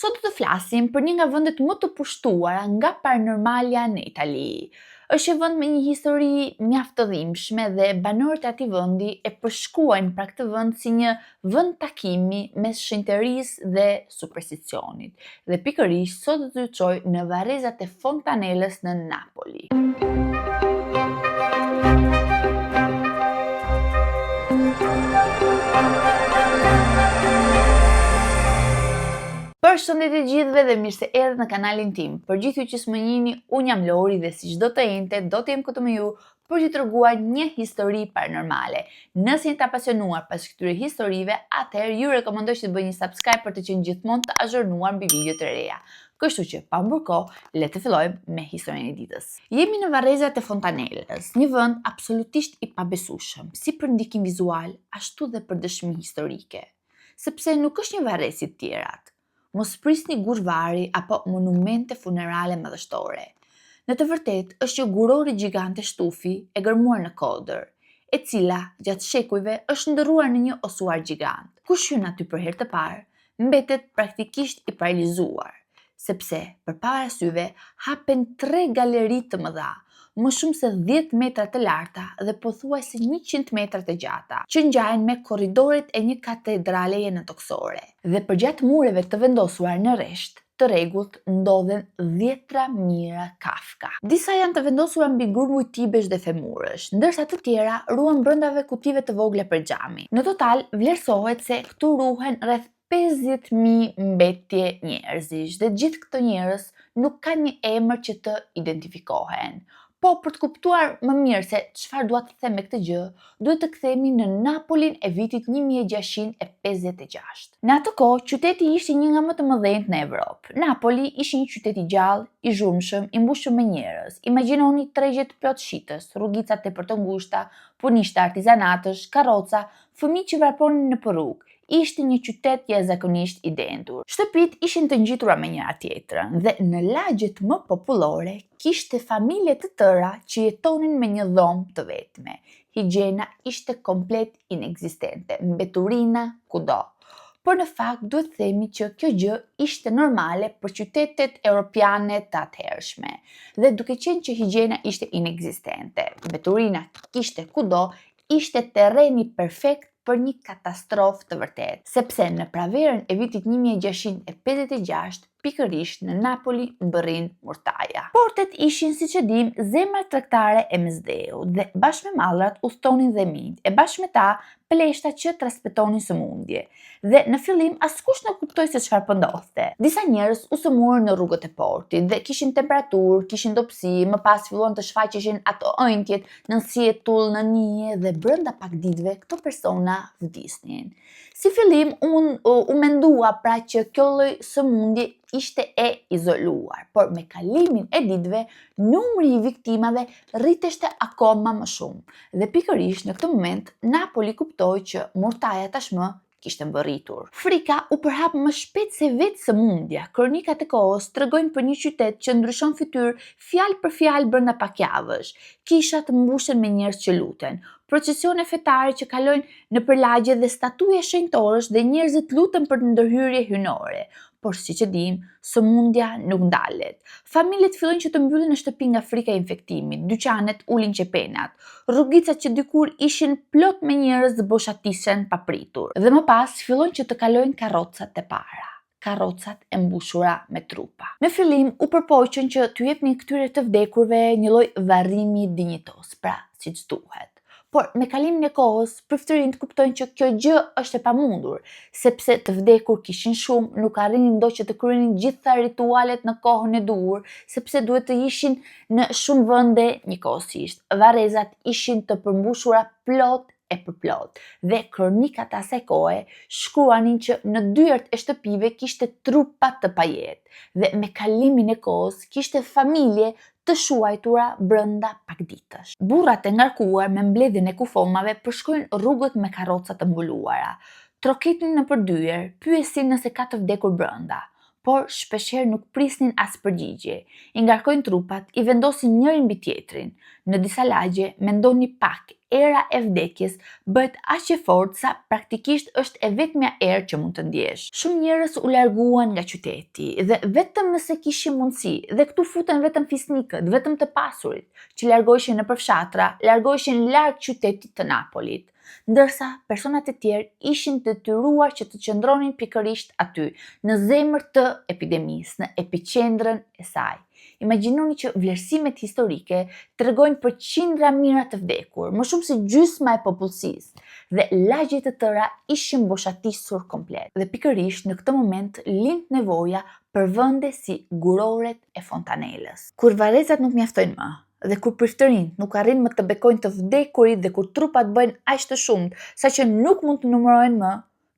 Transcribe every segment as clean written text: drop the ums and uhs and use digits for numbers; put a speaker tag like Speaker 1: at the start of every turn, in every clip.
Speaker 1: Sot do të flasim për një nga vendet më të pushtuara nga paranormalja në Itali. Është një vend me një histori mjaft të dhimbshme dhe banorët e atij vendi e përshkruajnë pra këtë vend si një vend takimi mes shenjtërisë dhe supersticionit. Dhe pikërisht sot do t'ju çoj në varrezat e Fontanellës në Napoli. Përshëndetje gjithëve dhe mirë se erdhët në kanalin tim. Për gjithë ju që s'më njihni, unë jam Lori dhe si çdo të jente, do të jem këtu me ju për t'ju treguar një histori paranormale. Nëse jeni të apasionuar pas këtyre historive, atëherë ju rekomandoj që të bëni një subscribe për të qenë gjithmonë të azhurnuar mbi video të reja. Kështu që, pa humbur kohë, le të fillojmë me historinë e ditës. Jemi në varrezat e Fontanellës, një vend absolutisht i pabesueshëm, si për ndikim vizual, ashtu dhe për dëshmi historike. Sepse nuk është një varrezë si të tjerat. Mos prisni gurvari apo monumente funerale madhështore. Në të vërtetë është një gurori gjigante shtufi e gërmuar në kodër, e cila gjatë shekujve është ndërruar në një osuar gjigant. Kush hyn aty për herë të parë, mbetet praktikisht i paralizuar, sepse përpara syve hapen 3 galeri të mëdha, më shumë se 10 metra të larta dhe pothuajse 100 metra të gjata, që ngjahen me korridoret e një katedraleje në toksore. Dhe përgjatë mureve të vendosura në rresht të rregullt ndodhen 10 mira kafka. Disa janë të vendosura mbi grumbujt tibesh dhe femurësh, ndërsa të tjera ruhen brendave kutive të vogla për xhami. Në total vlerësohet se këtu ruhen rreth 50.000 mbetje njerëzish dhe gjithë këto njerëz nuk kanë një emër që të identifikohen. Po për të kuptuar më mirë se çfarë dua të them me këtë gjë, duhet të kthehemi në Napolin e vitit 1656. Në atë kohë, qyteti ishte një nga më të mëdhenjtë në Evropë. Napoli ishte një qytet i gjallë, i zhurmshëm, i mbushur me njerëz. Imagjinoni tregjet plot shitës, rrugica tepër të ngushta, punishtë artizanatësh, karroca, fëmijë që varronin në rrugë. Ishte një qytet jashtëzakonisht i dendur. Shtëpitë ishin të ngjitura me njëra tjetrën dhe në lagjet më popullore kishte familje të tëra që jetonin me një dhomë të vetme. Higjiena ishte komplet inekzistente, mbeturina kudo. Por në fakt duhet themi që kjo gjë ishte normale për qytetet europiane të atëhershme. Dhe duke qenë që higjiena ishte inekzistente, mbeturina kishte kudo, ishte terreni perfekt për një katastrofë të vërtetë, sepse në praverën e vitit 1656, pikërisht në Napoli mbërrin Murtaja. Portet ishin, siç e dimë, zemra tregtare e mesdheut dhe bashkë me mallrat udhtonin dhe mijt, e bashkë me ta pleshta që transmetonin sëmundje. Dhe në fillim askush nuk kuptoi se çfarë po ndodhte. Disa njerëz u sëmurën në rrugët e portit dhe kishin temperaturë, kishin dobësi, më pas filluan të shfaqeshin ato ëndjet në sietull, në nije dhe brenda pak ditëve këto persona vdisnin. Si fillim u mendua pra që kjo lloj sëmundje ishte e izoluar, por me kalimin e ditëve, numri i viktimave rriteshte akoma më shumë. Dhe pikërisht në këtë moment, Napoli kuptoi që Murtaja tashmë kishte mbërritur. Frika u përhap më shpejt se vetë sëmundja. Kronikat e kohës tregojnë për një qytet që ndryshon fytyrë fjalë për fjalë brenda pak javësh. Kisha të mbushur me njerëz që luten, procesione fetare që kalojnë nëpër lagje dhe statuja shenjtorësh dhe njerëzit luten për ndërhyrje hynore. Por siç e dimë, sëmundja nuk ndalet. Familjet fillojnë që të mbyllen në shtëpi nga frika e infektimit, dyqanet ulin qepenat, rrugicat që dikur ishin plot me njerëz boshatisen papritur. Dhe më pas fillojnë që të kalojnë karrocat e para. Karrocat e mbushura me trupa. Në fillim u përpoqën që t'u jepnin këtyre të vdekurve një lloj varrimi dinjitos, pra siç duhet. Por me kalimin e kohës, prifëtërinjt kuptojnë që kjo gjë është e pamundur, sepse të vdekur kishin shumë, nuk arrinin ndo që të kryenin gjitha ritualet në kohën e duhur, sepse duhet të ishin në shumë vende njëkohësisht. Varrezat ishin të përmbushura plot e përplot dhe kronikat asaj kohe shkruanin që në dyert e shtëpive kishte trupa të pajetë dhe me kalimin e kohës kishte familje të shuajtura brenda pak ditësh. Burrat e ngarkuar me mbledhjen e kufomave përshkojnë rrugët me karroca të mbuluara, troketin nëpër dyer, pyesin nëse ka të vdekur brenda. por shpeshherë nuk prisnin as përgjigje. I ngarkojnë trupat, i vendosin njërin mbi tjetrin. Në disa lagje, mendoni pak, era e vdekjes bëhet aq e fortë sa praktikisht është e vetmja erë që mund të ndjesh. Shumë njerëz u larguan nga qyteti dhe vetëm nëse kishin mundësi, dhe këtu futen vetëm fisnikët, vetëm të pasurit, që largoheshin nëpër fshatra, largoheshin larg qytetit të Napolit. Ndërsa personat e tjerë ishin detyruar që të qëndronin pikërisht aty, në zemër të epidemisë, në epicendrën e saj. Imagjinoni që vlerësimet historike tregojnë për qindra mijëra të vdekur, më shumë se gjysma e popullsisë, dhe lagjet e tëra ishin boshatisur komplet. Dhe pikërisht në këtë moment lind nevoja për vende si guroret e Fontanelës. Kur varrezat nuk mjaftojnë më, dhe kur priftërinjt nuk arrin më të bekojnë të vdekurit dhe kur trupat bëjnë aq të shumt saqë nuk mund të numërohen më,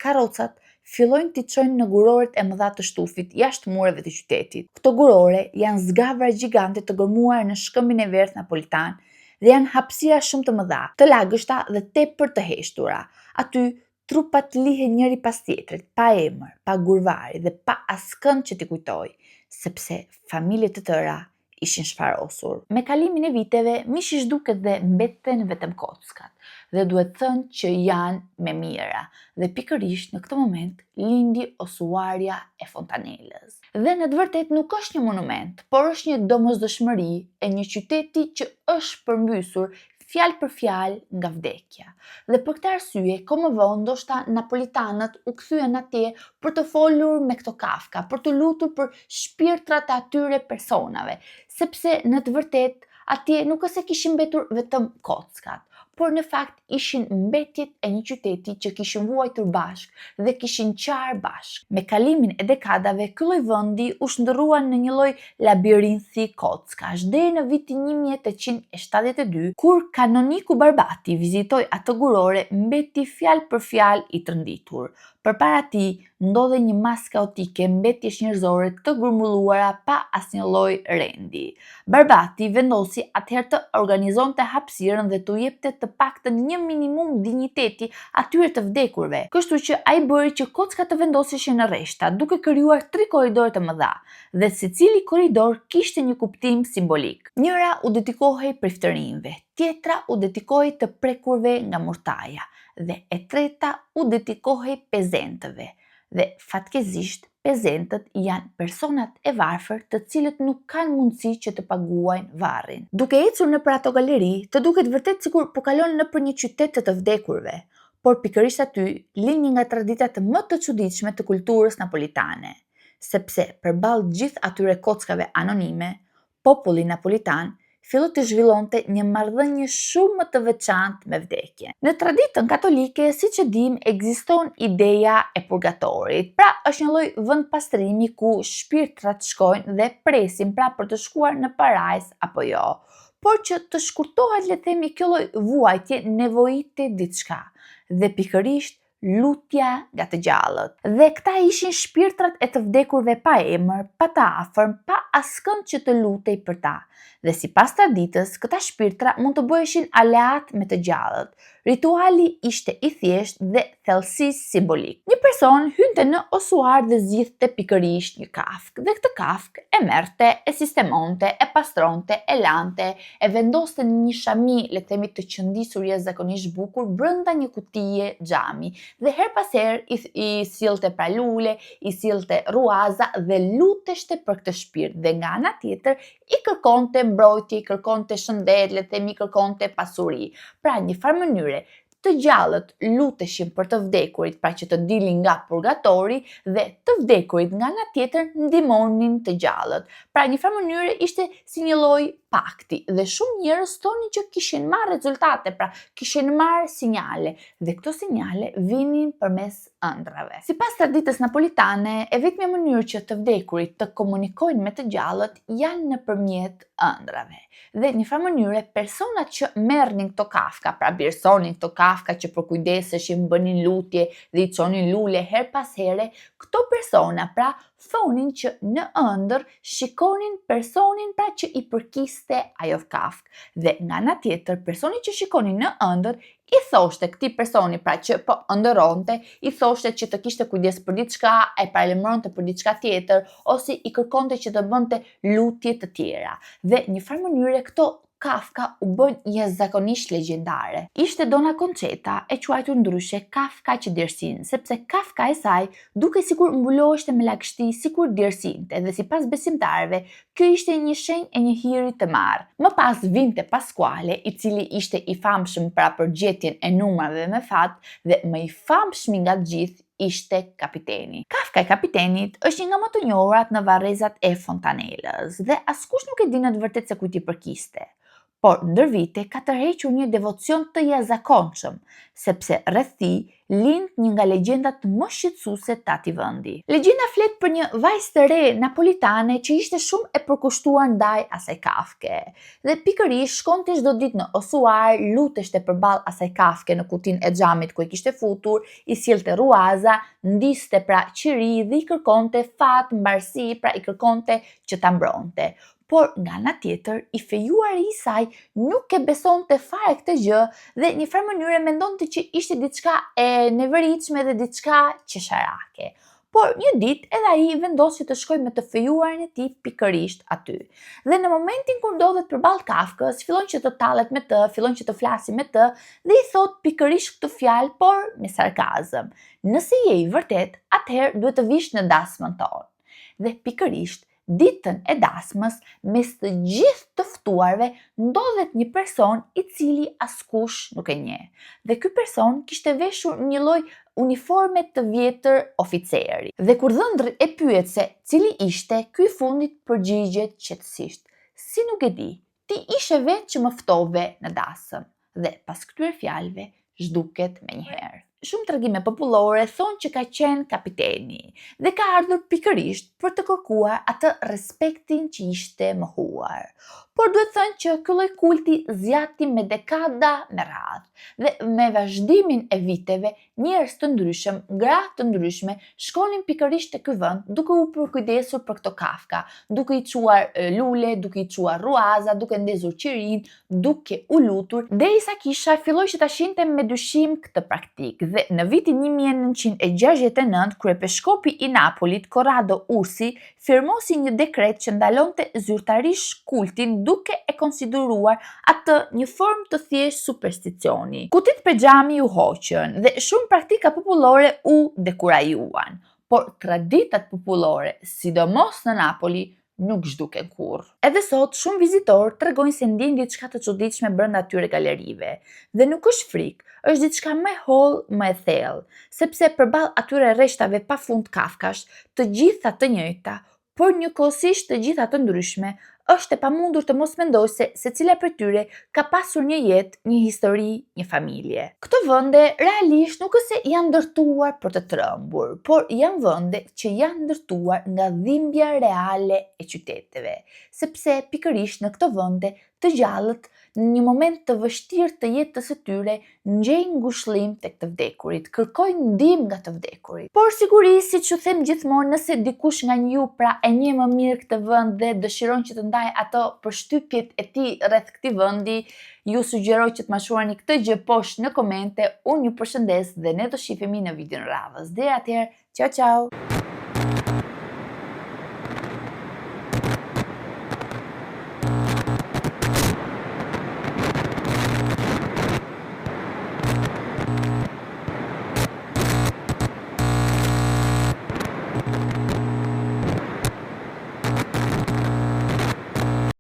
Speaker 1: karrocat fillojnë t'i çojnë në guroret e mëdha të shtufit jashtë mureve të qytetit. Këto gurore janë zgavra gjigante të gërmuara në shkëmbin e verdhë napolitan dhe janë hapësira shumë të mëdha, të lagështa dhe tepër të heshtura. Aty trupat lihen njëri pas tjetrit, pa emër, pa gurvari dhe pa askënd që t'i kujtojë, sepse familje të tëra ishin shfarosur. Me kalimin e viteve, mish i zhduket dhe mbeten vetëm kockat, dhe duhet thënë që janë me mira, dhe pikërisht në këtë moment lindi osuarja e Fontanelës. Dhe në të vërtetë nuk është një monument, por është një domosdoshmëri e një qyteti që është përmbysur fjalë për fjalë nga vdekja. Dhe për këtë arsye, më vonë ndoshta napolitanët u kthyen atje për të folur me këto Kafka, për të lutur për shpirtrat e atyre personave, sepse në të vërtetë atje nuk është se kishin mbetur vetëm kockat, por në fakt ishin mbetjet e një qyteti që kishin vuajtur bashk dhe kishin qarë bashk. Me kalimin e dekadave, ky lloj vendi u shndërrua në një lloj labirinthi kockash deri në vitin 1872, kur kanoniku Barbati vizitoi atë gurore, mbeti fjalë për fjalë i trënditur. Përpara tij ndodhe një masë kaotike mbetjesh njerëzore të grumbulluara pa asnjë lloj rendi. Barbati vendosi atëherë të organizonte hapësirën dhe t'u jepte të paktën një minimum dinjiteti atyre të vdekurve. Kështu që ai bëri që kockat të vendoseshin në rreshta, duke krijuar 3 korridore të mëdha, dhe secili korridor kishte një kuptim simbolik. Njëra u dedikohej priftërinjve, tjetra u dedikohej të prekurve nga murtaja, dhe e treta u dedikohej pezentëve. Dhe fatkeqësisht pezentët janë personat e varfër të cilët nuk kanë mundësi që të paguajnë varrin. Duke ecur nëpër ato galeri, të duket vërtet sikur po kalon nëpër një qytet të vdekurve, por pikërisht aty lind një nga traditat më të çuditshme të kulturës napolitane, sepse përballë gjithë atyre kockave anonime, populli napolitan filloi të zhvillonte një marrëdhënie shumë më të veçantë me vdekjen. Në traditën katolike, siç e dimë, ekziston ideja e purgatorit. Pra, është një lloj vend pastrimi ku shpirtrat shkojnë dhe presin pra për të shkuar në parajs apo jo. Por që të shkurtohet, le të themi, kjo lloj vuajtje nevojite diçka, dhe pikërisht lutja nga të gjallët. Dhe këta ishin shpirtrat e të vdekurve pa emër, pa të afërm, pa askënd që të lutej për ta. Dhe sipas traditës, këta shpirtra mund të bëheshin aleat me të gjallët. Rituali ishte i thjeshtë dhe thellësisë simbolik. Një person hynte në osuar dhe zgjidhte pikërisht një kafkë, dhe këtë kafkë e merrte, e sistemonte, e pastronte, e lante, e vendoste në një shami, le të themi, të qëndisur jashtëzakonisht bukur brenda një kutije xhami. Dhe her pas her i sillte pra lule, i sillte ruaza dhe luteshte për këtë shpirt, dhe nga ana tjetër i kërkonte mbrojtje, i kërkonte shëndet, le të themi, i kërkonte pasuri. Pra, një farë mënyre të gjallët luteshin për të vdekurit, pra që të dilin nga purgatori, dhe të vdekurit nga ana tjetër ndihmonin të gjallët. Pra, një farë mënyre ishte si një lloj pakti, dhe shumë njerëz thonin që kishin marrë rezultate, pra kishin marrë sinjale, dhe këto sinjale vinin përmes ëndrave. Sipas traditës napolitane, e vetmja mënyrë që të vdekurit të komunikojnë me të gjallët janë nëpërmjet ëndrave. Dhe një farë mënyre personat që merrnin këto kafka, pra birsonin këto kafka që përkujdeseshin, bënin lutje dhe i çonin lule her pas here, këto persona pra thonin që në ëndër shikonin personin pra që i përkiste ajo kafkë, dhe nga ana tjetër personi që shikonin në ëndër I thoshte këtij personi pra që po ëndërronte, i thoshte që të kishte kujdes për diçka, e paralajmëronte për diçka tjetër, ose i kërkonte që të bënte lutje të tjera. Dhe në një farë mënyre këto Kafka u bën jashtëzakonisht legjendare. Ishte Donna Concetta, e quajtur ndryshe Kafka që djersin, sepse Kafka e saj duke sikur mbuloheshte me lagështi sikur djersinte, dhe sipas besimtarëve, kjo ishte një shenjë e një hiri të marrë. Më pas vinte Pasquale, i cili ishte i famshëm pra përgjetjen e numrave me fat, dhe më i famshmi nga të gjithë ishte kapiteni. Kafka e kapitenit është një nga më të njohurat në varrezat e Fontanellës, dhe askush nuk e di në të vërtetë se kujt i përkiste. Por ndër vite ka tërhequr një devocion të jashtëzakonshëm, sepse rreth tij lind një nga legjendat më shqetësuese të atij vendi. Legjenda flet për një vajzë të re napolitane që ishte shumë e përkushtuar ndaj asaj Kafke, dhe pikërisht shkonte çdo ditë në osuar, luteshte përballë asaj Kafke në kutinë e xhamit ku e kishte futur, i sjellte ruaza, ndiste pra qiri dhe i kërkonte fat, mbarësi, pra i kërkonte që ta mbronte. Por nga ana tjetër, i fejuari i saj nuk e besonte fare këtë gjë dhe në një farë mënyre mendonte që ishte diçka e neveritshme dhe diçka qesharake. Por një ditë edhe ai vendosi të shkojë me të fejuarin e tij pikërisht aty. Dhe në momentin kur ndodhet përballë Kafkës, fillon që të tallet me të, fillon që të flasë me të dhe i thot pikërisht këtë fjalë, por me sarkazëm. Nëse je i vërtet, atëherë duhet të vish në dasmën tonë. Dhe pikërisht ditën e dasmës, mes të gjithë të ftuarve, ndodhet një person i cili askush nuk e njeh. Dhe ky person kishte veshur një lloj uniforme të vjetër oficeri. Dhe kur dhëndri e pyet se cili ishte, ky i fundit përgjigjet qetësisht: "Si nuk e di, ti ishe vetë që më ftove në dasëm." Dhe pas këtyre fjalëve zhduket menjëherë. Shumë tregime popullore thonë që ka qenë kapiteni dhe ka ardhur pikërisht për të kërkuar atë respektin që ishte mohuar. Por duhet thënë që ky lloj kulti zgjati me dekada me radhë, dhe me vazhdimin e viteve, njerëz të ndryshëm, gra të ndryshme shkonin pikërisht te ky vend duke u përkujdesur për këto Kafka, duke i çuar lule, duke i çuar ruaza, duke ndezur qirin, duke u lutur, derisa kisha filloi që ta shinte me dyshim këtë praktikë. Dhe në vitin 1969, kryepiskopi i Napolit, Corrado Ursi, firmosi një dekret që ndalonte zyrtarisht kultin duke e konsideruar atë një formë të thjeshtë supersticioni. Kutit pexhami u hoqën dhe shumë praktika popullore u dekurajuan, por traditat popullore, sidomos në Napoli, nuk zhduken kurrë. Edhe sot shumë vizitorë tregojnë se ndjejnë diçka të çuditshme brenda atyre galerive. Dhe nuk është frikë, është diçka më e hollë, më e thellë, sepse përballë atyre rreshtave pafund Kafkash, të gjitha të njëjta, por njëkohësisht të gjitha të ndryshme, është e pamundur të mos mendosh se secila prej tyre ka pasur një jetë, një histori, një familje. Këto vende realisht nuk është se janë ndërtuar për të trembur, por janë vende që janë ndërtuar nga dhimbja reale e qyteteve, sepse pikërisht në këto vende të gjallët në një moment të vështirë të jetës së tyre ngjejnë ngushëllim tek të vdekurit, kërkojnë ndihmë nga të vdekurit. Por sigurisht, siç u them gjithmonë, nëse dikush nga ju pra e njeh më mirë këtë vend dhe dëshiron që të ndajë ato përshtypjet e tij rreth këtij vendi, ju sugjeroj që të ma shuani këtë gjë poshtë në komente. Unë ju përshëndes dhe ne do shihemi në videon radhës. Deri atëherë, ciao ciao.